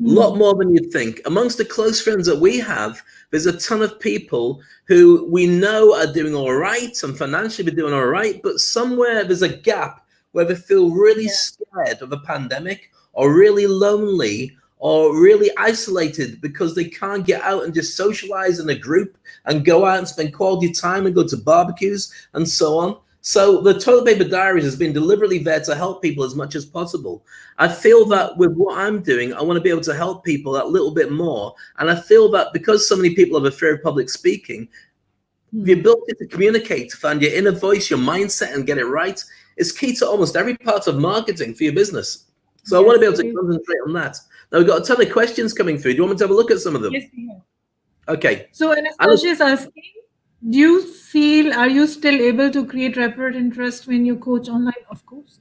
A lot more than you'd think. Amongst the close friends that we have, there's a ton of people who we know are doing all right and financially be doing all right, but somewhere there's a gap where they feel really scared of the pandemic, or really lonely, or really isolated because they can't get out and just socialize in a group and go out and spend quality time and go to barbecues and so on. So the Toilet Paper Diaries has been deliberately there to help people as much as possible. I feel that with what I'm doing, I want to be able to help people that little bit more. And I feel that because so many people have a fear of public speaking, the ability to communicate, to find your inner voice, your mindset, and get it right is key to almost every part of marketing for your business. So I want to be able to concentrate on that. Now, we've got a ton of questions coming through. Do you want me to have a look at some of them? Yes, we have. Okay. So Anastasia is asking, do you feel, are you still able to create repeat interest when you coach online? Of course.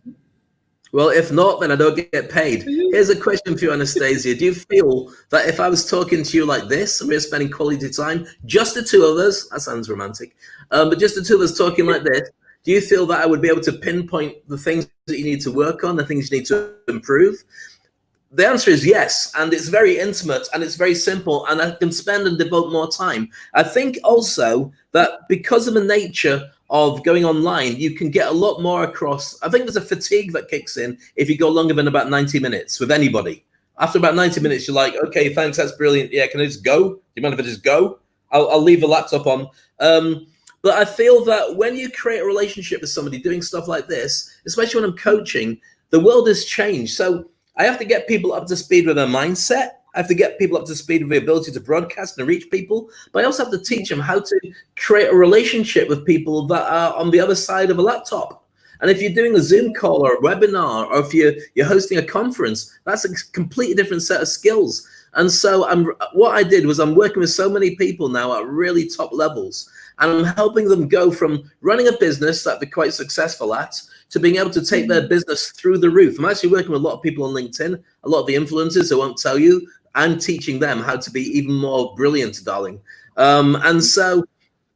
Well, if not, then I don't get paid. Here's a question for you, Anastasia. Do you feel that if I was talking to you like this and we were spending quality time, just the two of us, that sounds romantic, but just the two of us talking like this, do you feel that I would be able to pinpoint the things that you need to work on, the things you need to improve? The answer is yes, and it's very intimate and it's very simple, and I can spend and devote more time. I think also that because of the nature of going online, you can get a lot more across. I think there's a fatigue that kicks in if you go longer than about 90 minutes with anybody. After about 90 minutes, you're like, okay, thanks, that's brilliant. Yeah, can I just go? Do you mind if I just go? I'll leave the laptop on. But I feel that when you create a relationship with somebody doing stuff like this, especially when I'm coaching, the world has changed. So I have to get people up to speed with their mindset. I have to get people up to speed with the ability to broadcast and reach people. But I also have to teach them how to create a relationship with people that are on the other side of a laptop. And if you're doing a Zoom call or a webinar, or if you're hosting a conference, that's a completely different set of skills. And so what I did was I'm working with so many people now at really top levels, and I'm helping them go from running a business that they're quite successful at to being able to take their business through the roof. I'm actually working with a lot of people on LinkedIn, a lot of the influencers who won't tell you. I'm teaching them how to be even more brilliant, darling. And so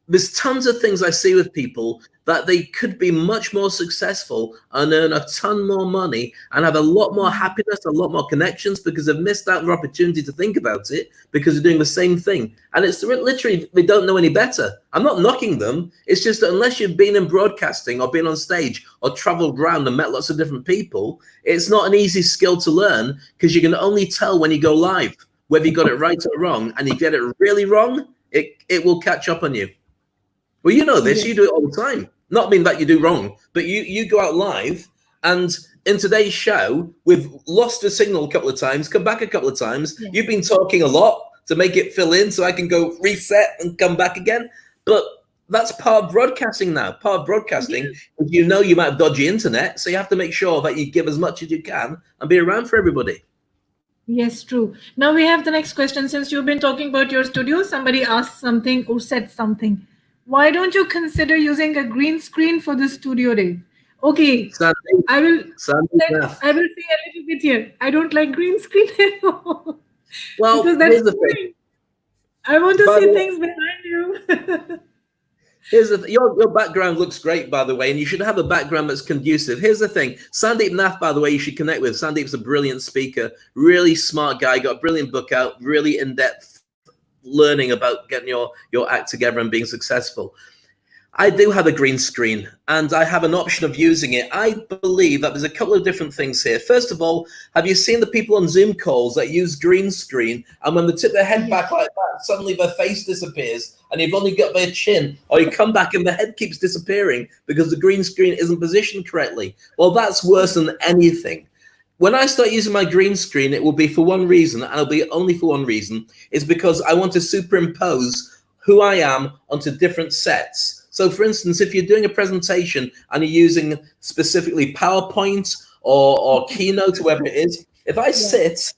there's tons of things I see with people that they could be much more successful and earn a ton more money and have a lot more happiness, a lot more connections, because they've missed out on the opportunity to think about it because they're doing the same thing. And it's literally, they don't know any better. I'm not knocking them. It's just that unless you've been in broadcasting or been on stage or traveled around and met lots of different people, it's not an easy skill to learn, because you can only tell when you go live whether you got it right or wrong. And you get it really wrong, it will catch up on you. Well, you know this, you do it all the time. Not mean that you do wrong, but you go out live, and in today's show, we've lost a signal a couple of times, come back a couple of times. Yeah. You've been talking a lot to make it fill in so I can go reset and come back again. But that's part of broadcasting now. Part of broadcasting, you know you might have dodgy internet, so you have to make sure that you give as much as you can and be around for everybody. Yes, true. Now we have the next question. Since you've been talking about your studio, somebody asked something or said something. Why don't you consider using a green screen for the studio day? Okay, I will say a little bit here. I don't like green screen anymore. Well, because that's the thing. I want to see things behind you. Here's the your background looks great, by the way, and you should have a background that's conducive. Here's the thing. Sandeep Nath, by the way, you should connect with. Sandeep's a brilliant speaker, really smart guy, got a brilliant book out, really in-depth learning about getting your act together and being successful. I do have a green screen, and I have an option of using it. I believe that there's a couple of different things here. First of all, have you seen the people on Zoom calls that use green screen, and when they tip their head back like that, suddenly their face disappears, and you've only got their chin, or you come back and the head keeps disappearing because the green screen isn't positioned correctly? Well, that's worse than anything. When I start using my green screen, it will be for one reason, and it'll be only for one reason, is because I want to superimpose who I am onto different sets. So for instance, if you're doing a presentation and you're using specifically PowerPoint or Keynote, whoever it is, if I sit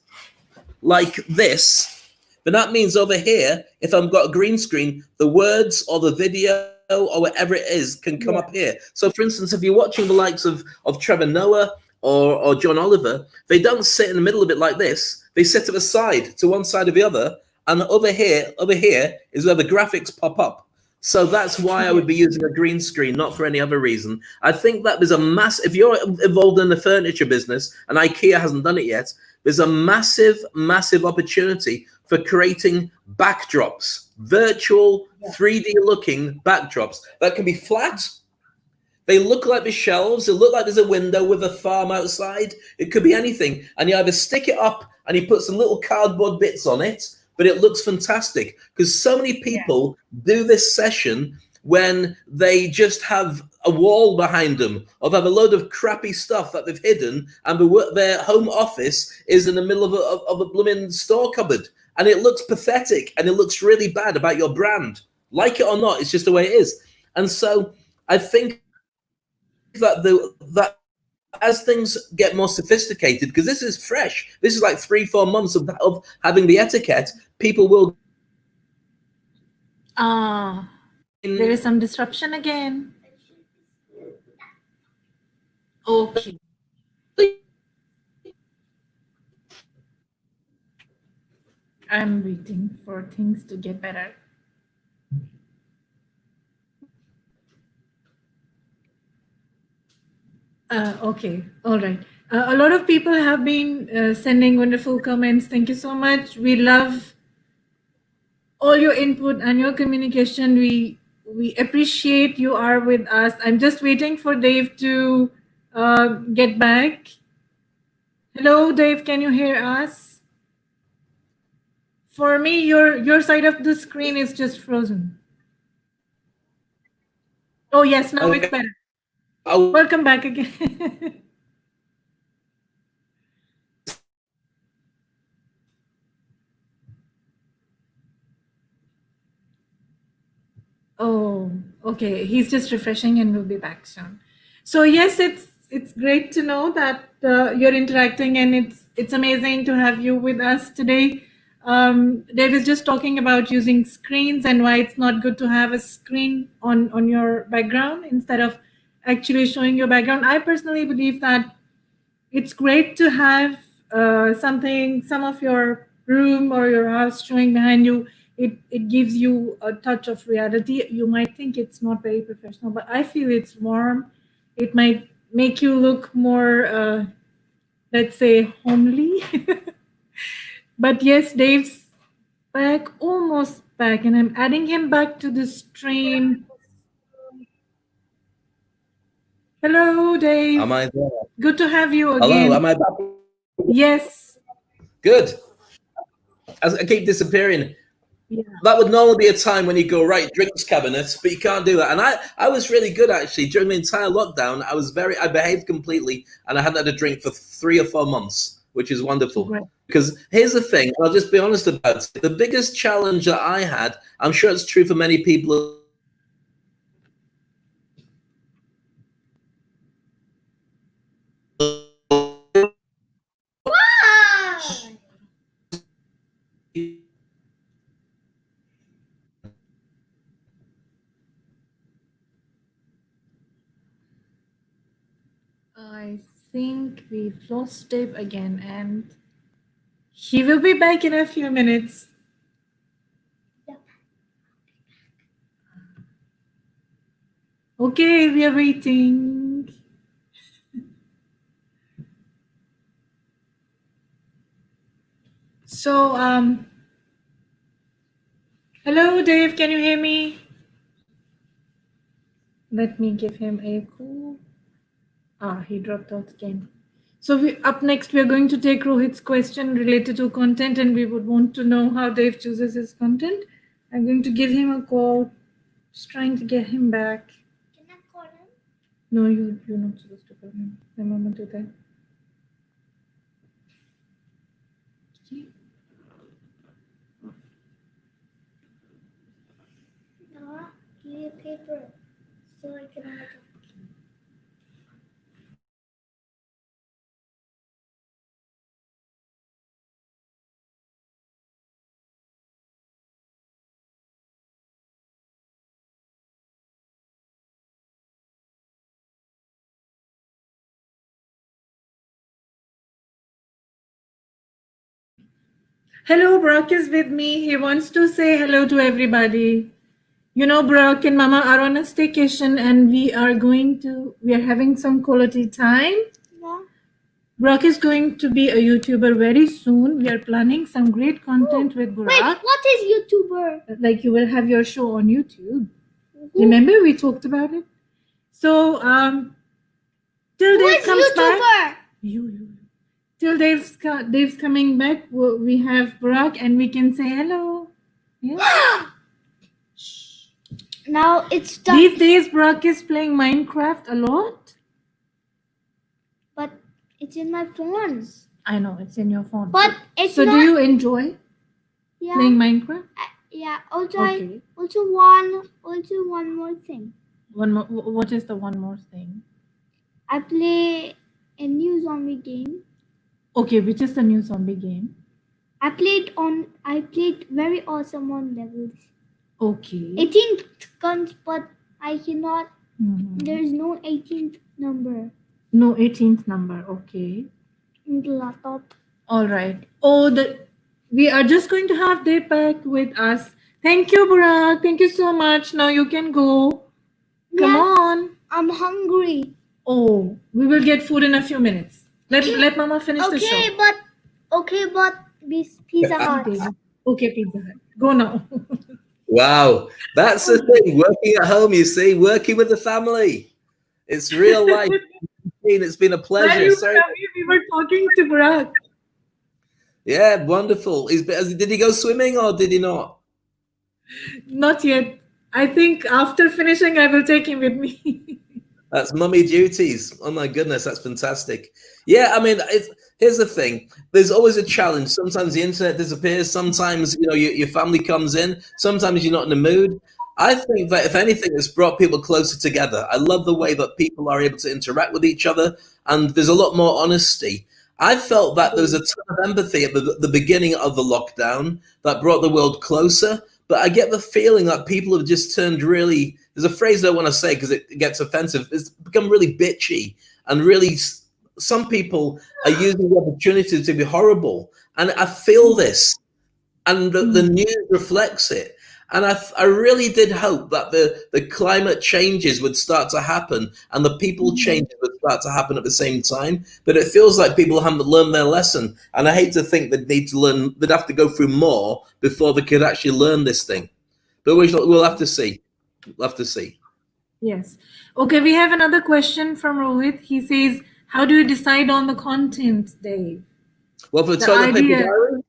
like this, then that means over here, if I've got a green screen, the words or the video or whatever it is can come up here. So for instance, if you're watching the likes of Trevor Noah or John Oliver, they don't sit in the middle of it like this. They sit to the side, to one side or the other, and over here is where the graphics pop up. So that's why I would be using a green screen, not for any other reason. I think that there's a if you're involved in the furniture business, and IKEA hasn't done it yet, there's a massive, massive opportunity for creating backdrops, virtual 3D looking backdrops that can be flat. They look like the shelves. It look like there's a window with a farm outside. It could be anything. And you either stick it up and you put some little cardboard bits on it, but it looks fantastic because so many people do this session when they just have a wall behind them, or they have a load of crappy stuff that they've hidden, and their home office is in the middle of a blooming store cupboard, and it looks pathetic and it looks really bad about your brand. Like it or not, it's just the way it is. And so I think that as things get more sophisticated, because this is fresh, this is like 3-4 months of having the etiquette, people will. There is some disruption again. Okay. I'm waiting for things to get better. Okay, all right. A lot of people have been sending wonderful comments. Thank you so much. We love all your input and your communication. We appreciate you are with us. I'm just waiting for Dave to get back. Hello, Dave. Can you hear us? For me, your side of the screen is just frozen. Oh yes, now it's better. Welcome back again. Oh, okay. He's just refreshing and we'll be back soon. So yes, it's great to know that you're interacting, and it's amazing to have you with us today. Dave is just talking about using screens and why it's not good to have a screen on your background instead of actually showing your background. I personally believe that it's great to have some of your room or your house showing behind you. It gives you a touch of reality. You might think it's not very professional, but I feel it's warm. It might make you look more, let's say, homely. But yes, Dave's back, almost back, and I'm adding him back to the stream. Hello, Dave. Am I there? Good to have you again. Hello, am I back? Yes. Good. As I keep disappearing. Yeah. That would normally be a time when you go, right, drinks cabinet, but you can't do that. And I was really good, actually. During the entire lockdown, I behaved completely, and I hadn't had a drink for 3 or 4 months, which is wonderful. Great. Because here's the thing, I'll just be honest about it. The biggest challenge that I had, I'm sure it's true for many people. I think we've lost Dave again, and he will be back in a few minutes. Okay, we are waiting. So, hello, Dave. Can you hear me? Let me give him a call. He dropped out again. So up next, we are going to take Rohit's question related to content, and we would want to know how Dave chooses his content. I'm going to give him a call, just trying to get him back. Can I call him? No, you're not supposed to call him. The moment do that. Okay. No, give me a paper so I can write it. Hello, Brock is with me. He wants to say hello to everybody. You know, Brock and Mama are on a staycation, and we are having some quality time. Yeah. Brock is going to be a YouTuber very soon. We are planning some great content with Brock. Wait, what is YouTuber? Like, you will have your show on YouTube. Remember we talked about it? So, till Dave comes YouTuber? back. Till Dave's coming back, we have Brock, and we can say hello. Yeah. Now it's stuck. These days, Brock is playing Minecraft a lot. But it's in my phone. I know it's in your phone. But it's so not. do you enjoy Yeah. playing Minecraft? Yeah. Also, Okay. also one more thing. One more. What is the one more thing? I play a new zombie game. Okay, which is the new zombie game? I played very awesome on levels. Okay. 18th guns, but I cannot. Mhm. There is no 18th number No 18th number. Okay. in the laptop. All right. Oh, we are just going to have Deepak with us. Thank you, Burak. Thank you so much. Now you can go. Come Yeah. on. I'm hungry. Oh, we will get food in a few minutes. Let Mama finish the show. Okay, but Pizza Hut. Okay, Pizza Hut. Go now. Wow, that's the thing. Working at home, you see, working with the family. It's real life. It's been a pleasure. Sorry. We were talking to Burak. Yeah, wonderful. Did he go swimming or did he not? Not yet. I think after finishing, I will take him with me. That's mummy duties. Oh my goodness, that's fantastic. Yeah, I mean, here's the thing. There's always a challenge. Sometimes the internet disappears. Sometimes, your family comes in. Sometimes you're not in the mood. I think that if anything, it's brought people closer together. I love the way that people are able to interact with each other, and there's a lot more honesty. I felt that there was a ton of empathy at the beginning of the lockdown that brought the world closer. But I get the feeling that people have just turned really, there's a phrase I don't want to say because it gets offensive. It's become really bitchy, and really some people are using the opportunity to be horrible. And I feel this, and the news reflects it. And I really did hope that the climate changes would start to happen and the people changes would start to happen at the same time. But it feels like people haven't learned their lesson. And I hate to think they'd have to go through more before they could actually learn this thing. But we'll have to see. We'll have to see. Yes. Okay, we have another question from Rohit. He says, how do you decide on the content, Dave? Well, for the toilet paper diary?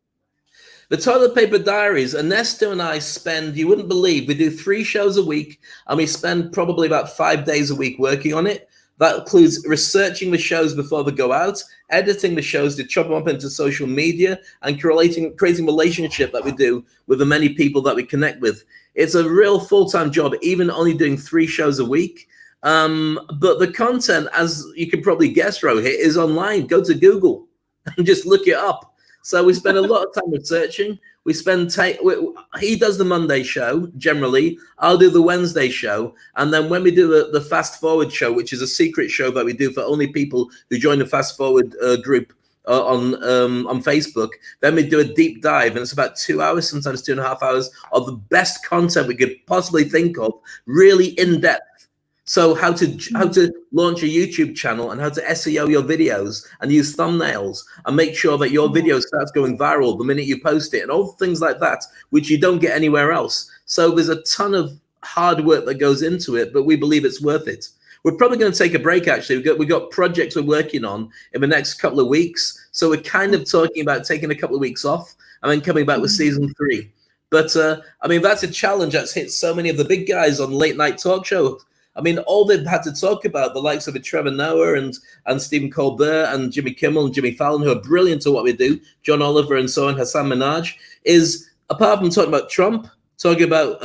The Toilet Paper Diaries, Ernesto and I spend, you wouldn't believe, we do 3 shows a week, and we spend probably about 5 days a week working on it. That includes researching the shows before they go out, editing the shows to chop them up into social media, and creating relationship that we do with the many people that we connect with. It's a real full-time job, even only doing 3 shows a week. But the content, as you can probably guess, Rohit, is online. Go to Google and just look it up. So we spend a lot of time researching. He does the Monday show generally. I'll do the Wednesday show, and then when we do the Fast Forward show, which is a secret show that we do for only people who join the Fast Forward group on Facebook, then we do a deep dive, and it's about 2 hours, sometimes 2.5 hours of the best content we could possibly think of, really in depth. So how to launch a YouTube channel and how to SEO your videos and use thumbnails and make sure that your video starts going viral the minute you post it and all things like that, which you don't get anywhere else. So there's a ton of hard work that goes into it, but we believe it's worth it. We're probably going to take a break, actually. We've got projects we're working on in the next couple of weeks. So we're kind of talking about taking a couple of weeks off and then coming back with season 3. But I mean, that's a challenge that's hit so many of the big guys on late night talk shows. I mean, all they've had to talk about, the likes of Trevor Noah and Stephen Colbert and Jimmy Kimmel and Jimmy Fallon, who are brilliant at what we do, John Oliver and so on, Hassan Minhaj, is apart from talking about Trump, talking about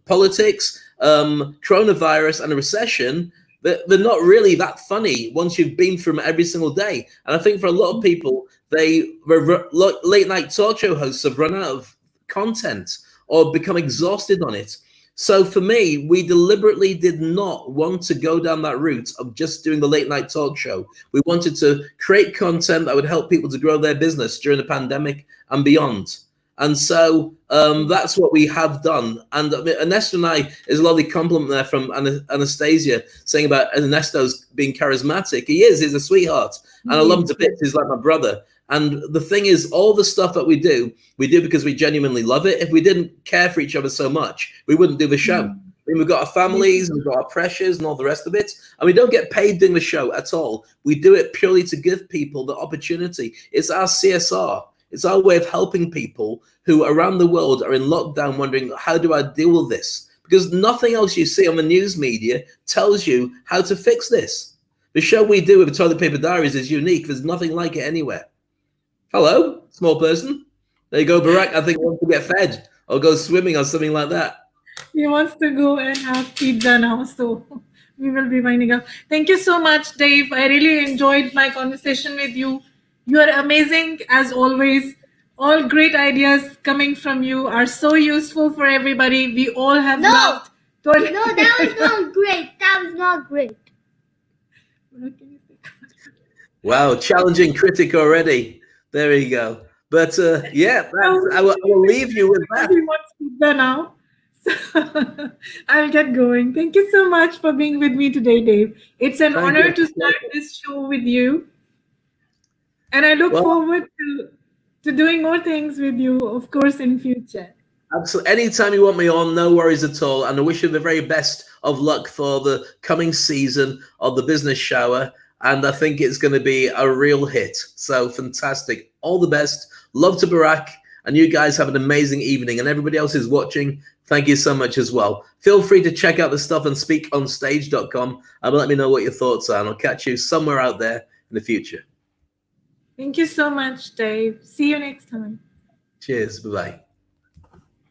politics, coronavirus and a recession, they're not really that funny once you've been through them every single day. And I think for a lot of people, late night talk show hosts have run out of content or become exhausted on it. So for me, we deliberately did not want to go down that route of just doing the late night talk show. We wanted to create content that would help people to grow their business during the pandemic and beyond. And so that's what we have done. And Ernesto and I, is a lovely compliment there from Anastasia saying about Ernesto's being charismatic. He's a sweetheart. And I love him to bits. He's like my brother. And the thing is, all the stuff that we do because we genuinely love it. If we didn't care for each other so much, we wouldn't do the show. I mean, we've got our families, and we've got our pressures and all the rest of it. And we don't get paid doing the show at all. We do it purely to give people the opportunity. It's our CSR. It's our way of helping people who around the world are in lockdown wondering, how do I deal with this? because nothing else you see on the news media tells you how to fix this. The show we do with Toilet Paper Diaries is unique. There's nothing like it anywhere. Hello, small person. There you go, Barack. I think he wants to get fed or go swimming or something like that. He wants to go and have pizza now, so we will be winding up. Thank you so much, Dave. I really enjoyed my conversation with you. You are amazing as always. All great ideas coming from you are so useful for everybody. We all have No. loved toilet No, that was not great. That was not great. Wow, challenging critic already. There you go. But yeah, I will leave you with that. Everybody wants pizza now. So I'll get going. Thank you so much for being with me today, Dave. It's an Thank honor you. to start this show with you. And I look Well- forward to doing more things with you, of course, in future. Absolutely. Anytime you want me on, no worries at all. And I wish you the very best of luck for the coming season of the Business Shower. And I think it's going to be a real hit. So fantastic. All the best. Love to Barack. And you guys have an amazing evening. And everybody else who's watching, thank you so much as well. Feel free to check out the stuff on speakonstage.com and let me know what your thoughts are. And I'll catch you somewhere out there in the future. Thank you so much, Dave. See you next time. Cheers. Bye-bye.